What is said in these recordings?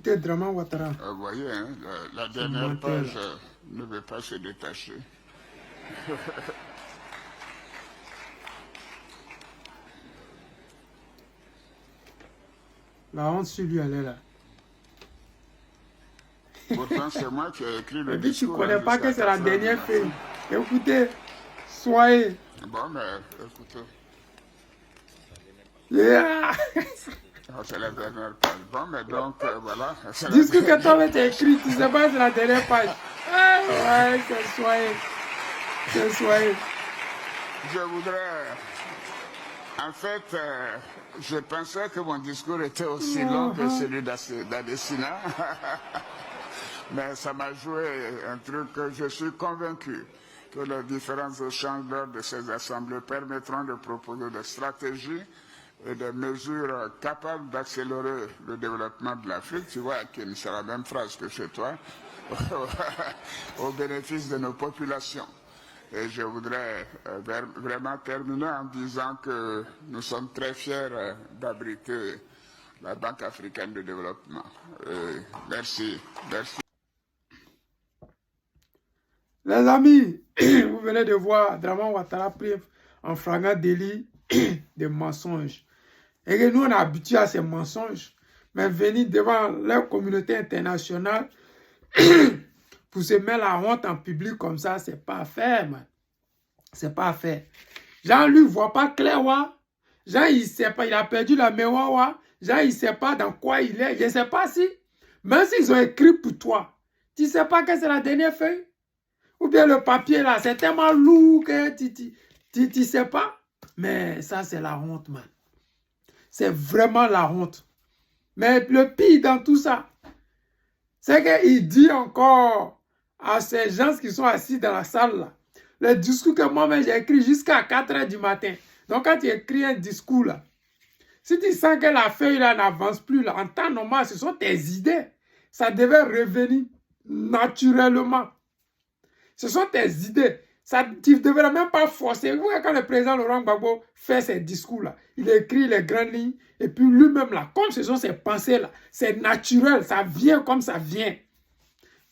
écouter Draman Ouattara. Vous voyez, hein, la dernière page ne veut pas se détacher. La honte sur lui, elle est là. Pourtant, c'est moi qui ai écrit le Et puis discours. tu ne connais pas que c'est la dernière feuille. Écoutez, soyez. Bon, mais écoutez. Yeah. C'est la dernière page. Bon, mais donc, voilà. Discours que toi, tu as écrit, tu sais pas, c'est la dernière page. Ouais, c'est soyez. C'est soyez. Je voudrais... En fait, je pensais que mon discours était aussi long que celui d'Adesina. Mais ça m'a joué un truc que je suis convaincu que les différents échanges lors de ces assemblées permettront de proposer des stratégies et des mesures capables d'accélérer le développement de l'Afrique, tu vois, qui c'est la même phrase que chez toi, au bénéfice de nos populations. Et je voudrais vraiment terminer en disant que nous sommes très fiers d'abriter la Banque africaine de développement. Merci. Les amis, vous venez de voir Draman Ouattara pris en flagrant délit de mensonges. Et que nous, on est habitués à ces mensonges. Mais venir devant la communauté internationale pour se mettre la honte en public comme ça, c'est pas à faire, man. C'est pas à faire. Jean-Luc ne voit pas clair, wa. Jean, il sait pas, il a perdu la mémoire, wa. Jean, il sait pas dans quoi il est. Je sais pas si, même s'ils ont écrit pour toi, tu sais pas que c'est la dernière feuille? Ou bien le papier là, c'est tellement lourd que tu sais pas. Mais ça, c'est la honte, man. C'est vraiment la honte. Mais le pire dans tout ça, c'est qu'il dit encore à ces gens qui sont assis dans la salle là, le discours que moi-même j'ai écrit jusqu'à 4 h du matin. Donc quand tu écris un discours là, si tu sens que la feuille là n'avance plus là, en temps normal, ce sont tes idées. Ça devait revenir naturellement. Ce sont tes idées. Ça, tu ne devrais même pas forcer. Vous voyez, quand le président Laurent Gbagbo fait ses discours-là, il écrit les grandes lignes, et puis lui-même, là, comme ce sont ses pensées-là, c'est naturel, ça vient comme ça vient.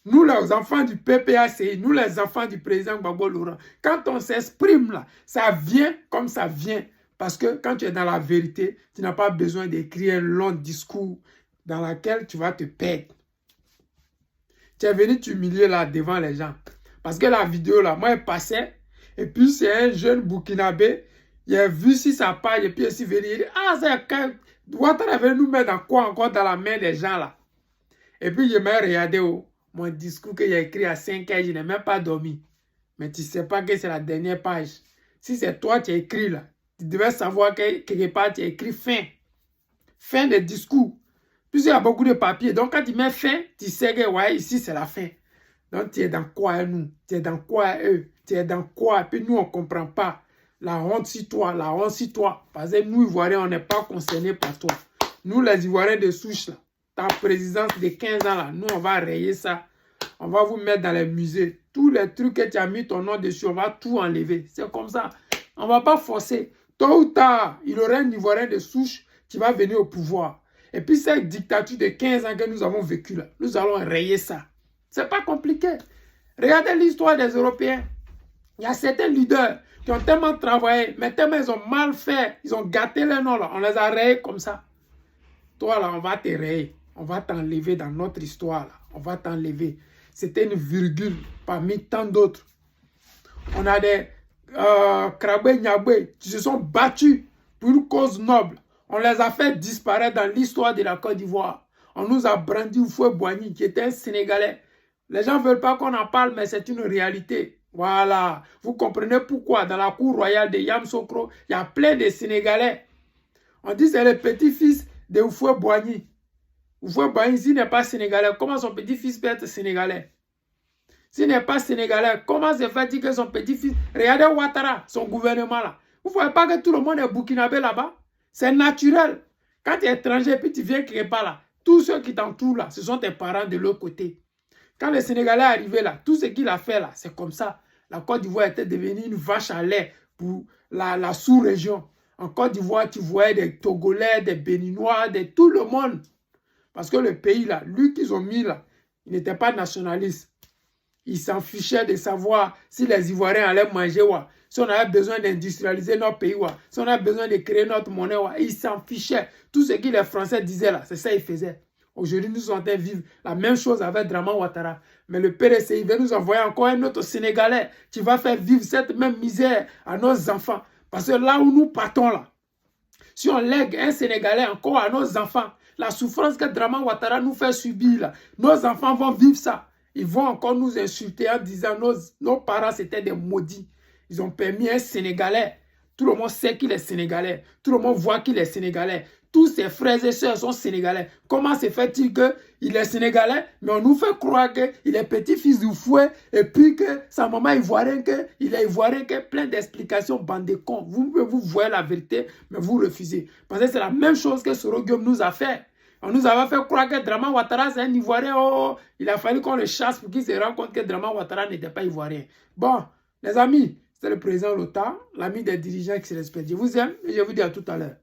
Nous, les enfants du PPACI, nous, les enfants du président Gbagbo Laurent, quand on s'exprime là, ça vient comme ça vient. Parce que quand tu es dans la vérité, tu n'as pas besoin d'écrire un long discours dans lequel tu vas te perdre. Tu es venu t'humilier là devant les gens. Parce que la vidéo là, moi, elle passait. Et puis, c'est un jeune Burkinabé. Il a vu si sa page. Et puis, il s'est venu. Il dit, ah, c'est quand. Ouattara avait nous mettre dans quoi encore dans la main des gens là. Et puis, je m'ai regardé mon discours que j'ai écrit à 5 h. Je n'ai même pas dormi. Mais tu ne sais pas que c'est la dernière page. Si c'est toi qui as écrit là, tu devais savoir que quelque part, tu as écrit fin. Fin des discours. Puis, il y a beaucoup de papiers. Donc, quand tu mets fin, tu sais que, ouais, ici, c'est la fin. Donc, tu es dans quoi nous? Tu es dans quoi eux? Tu es dans quoi? Puis nous, on ne comprend pas. La honte sur toi, la honte sur toi. Parce que nous, Ivoiriens, on n'est pas concernés par toi. Nous, les Ivoiriens de souche, là, ta présidence de 15 ans, là, nous, on va rayer ça. On va vous mettre dans les musées. Tous les trucs que tu as mis ton nom dessus, on va tout enlever. C'est comme ça. On ne va pas forcer. Tôt ou tard, il y aura un Ivoirien de souche qui va venir au pouvoir. Et puis, cette dictature de 15 ans que nous avons vécue, là, nous allons rayer ça. C'est pas compliqué. Regardez l'histoire des Européens. Il y a certains leaders qui ont tellement travaillé, mais tellement ils ont mal fait, ils ont gâté les noms là. On les a rayés comme ça. Toi là, on va te rayer. On va t'enlever dans notre histoire là. On va t'enlever. C'était une virgule parmi tant d'autres. On a des Krabé Nyabé qui se sont battus pour une cause noble. On les a fait disparaître dans l'histoire de la Côte d'Ivoire. On nous a brandi Houphouët-Boigny qui était un Sénégalais. Les gens ne veulent pas qu'on en parle, mais c'est une réalité. Voilà. Vous comprenez pourquoi dans la cour royale de Yamoussoukro, il y a plein de Sénégalais. On dit que c'est le petit-fils de Houphouët-Boigny. Houphouët-Boigny, s'il n'est pas Sénégalais, comment son petit-fils peut être Sénégalais? S'il n'est pas Sénégalais, comment se fait-il que son petit-fils... Regardez Ouattara, son gouvernement là. Vous ne voyez pas que tout le monde est burkinabé là-bas? C'est naturel. Quand tu es étranger, puis tu viens quelque part là, tous ceux qui t'entourent là, ce sont tes parents de l'autre côté. Quand le Sénégalais est arrivé là, tout ce qu'il a fait là, c'est comme ça. La Côte d'Ivoire était devenue une vache à lait pour la sous-région. En Côte d'Ivoire, tu voyais des Togolais, des Béninois, tout le monde. Parce que le pays là, lui qu'ils ont mis là, il n'était pas nationaliste. Il s'en fichait de savoir si les Ivoiriens allaient manger, si on avait besoin d'industrialiser notre pays, si on avait besoin de créer notre monnaie. Il s'en fichait. Tout ce que les Français disaient là, c'est ça qu'ils faisaient. Aujourd'hui, nous sommes en train de vivre la même chose avec Dramane Ouattara. Mais le PDCI veut nous envoyer encore un autre Sénégalais qui va faire vivre cette même misère à nos enfants. Parce que là où nous partons là, si on lègue un Sénégalais encore à nos enfants, la souffrance que Dramane Ouattara nous fait subir là, nos enfants vont vivre ça. Ils vont encore nous insulter en disant nos parents c'était des maudits. Ils ont permis un Sénégalais. Tout le monde sait qu'il est Sénégalais. Tout le monde voit qu'il est Sénégalais. Tous ses frères et sœurs sont Sénégalais. Comment se fait-il qu'il est Sénégalais, mais on nous fait croire qu'il est petit-fils du fouet et puis que sa maman est ivoirienne, qu'il est ivoirien, plein d'explications, bande de cons. Vous voyez la vérité, mais vous refusez. Parce que c'est la même chose que Soro Guillaume nous a fait. On nous avait fait croire que Dramane Ouattara, c'est un Ivoirien. Oh, il a fallu qu'on le chasse pour qu'il se rende compte que Dramane Ouattara n'était pas Ivoirien. Bon, les amis, c'est le président Lota, l'ami des dirigeants qui se respectent. Je vous aime et je vous dis à tout à l'heure.